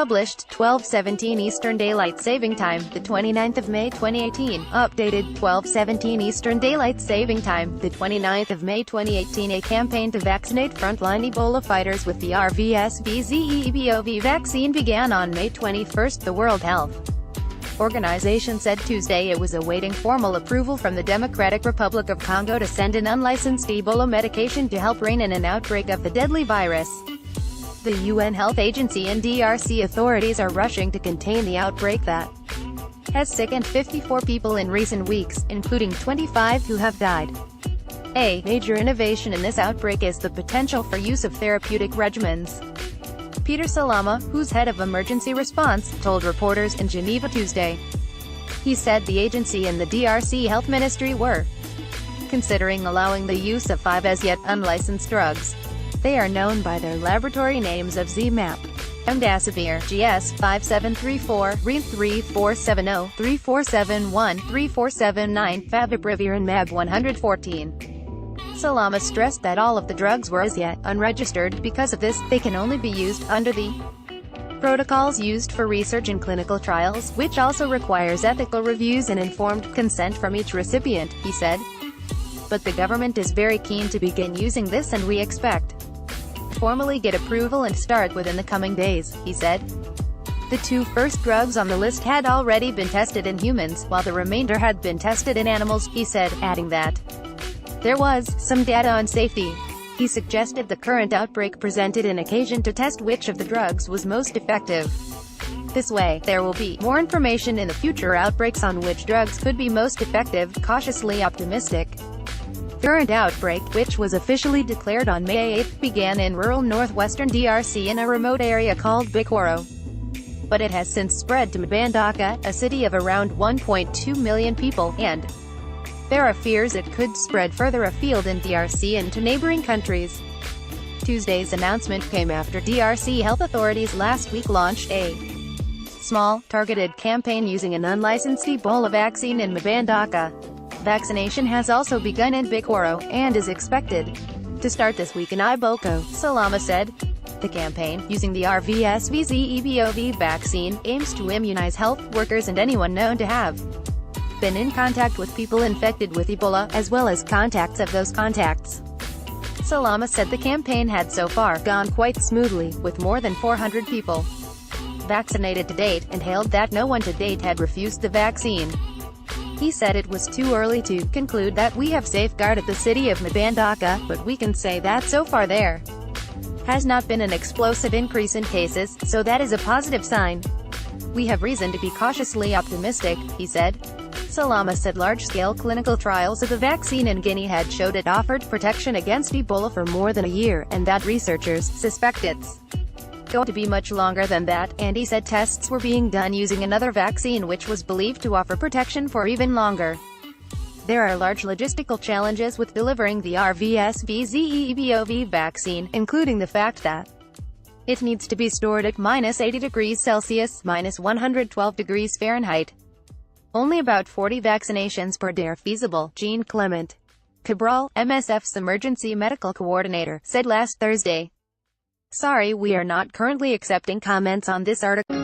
Published 12:17 Eastern Daylight Saving Time, the 29th of May 2018. Updated 12:17 Eastern Daylight Saving Time, the 29th of May 2018. A campaign to vaccinate frontline Ebola fighters with the RVSV-ZEBOV vaccine began on May 21. The World Health Organization said Tuesday it was awaiting formal approval from the Democratic Republic of Congo to send an unlicensed Ebola medication to help rein in an outbreak of the deadly virus. The UN Health Agency and DRC authorities are rushing to contain the outbreak that has sickened 54 people in recent weeks, including 25 who have died. A major innovation in this outbreak is the potential for use of therapeutic regimens. Peter Salama, who's head of emergency response, told reporters in Geneva Tuesday. He said the agency and the DRC Health Ministry were considering allowing the use of 5 as-yet unlicensed drugs. They are known by their laboratory names of ZMapp, Remdesivir, GS5734, RE3470, 3471, 3479, Favipiravir and MAB 114. Salama stressed that all of the drugs were as yet unregistered. Because of this, they can only be used under the protocols used for research and clinical trials, which also requires ethical reviews and informed consent from each recipient, he said. But the government is very keen to begin using this and we expect to formally get approval and start within the coming days, he said. The 2 first drugs on the list had already been tested in humans, while the remainder had been tested in animals, he said, adding that there was some data on safety. He suggested the current outbreak presented an occasion to test which of the drugs was most effective. This way, there will be more information in the future outbreaks on which drugs could be most effective, cautiously optimistic. The current outbreak, which was officially declared on May 8, began in rural northwestern DRC in a remote area called Bikoro. But it has since spread to Mbandaka, a city of around 1.2 million people, and there are fears it could spread further afield in DRC and to neighboring countries. Tuesday's announcement came after DRC health authorities last week launched a small, targeted campaign using an unlicensed Ebola vaccine in Mbandaka. Vaccination has also begun in Bikoro, and is expected to start this week in Iboko, Salama said. The campaign, using the RVSV-ZEBOV vaccine, aims to immunize health workers and anyone known to have been in contact with people infected with Ebola, as well as contacts of those contacts. Salama said the campaign had so far gone quite smoothly, with more than 400 people vaccinated to date, and hailed that no one to date had refused the vaccine. He said it was too early to conclude that we have safeguarded the city of Mbandaka, but we can say that so far there has not been an explosive increase in cases, so that is a positive sign. We have reason to be cautiously optimistic, he said. Salama said large-scale clinical trials of the vaccine in Guinea had showed it offered protection against Ebola for more than a year, and that researchers suspect it's going to be much longer than that, and he said tests were being done using another vaccine which was believed to offer protection for even longer. There are large logistical challenges with delivering the RVSV-ZEBOV vaccine, including the fact that it needs to be stored at -80 degrees Celsius, -112 degrees Fahrenheit. Only about 40 vaccinations per day are feasible, Jean Clement Cabral, MSF's emergency medical coordinator, said last Thursday. Sorry, we are not currently accepting comments on this article.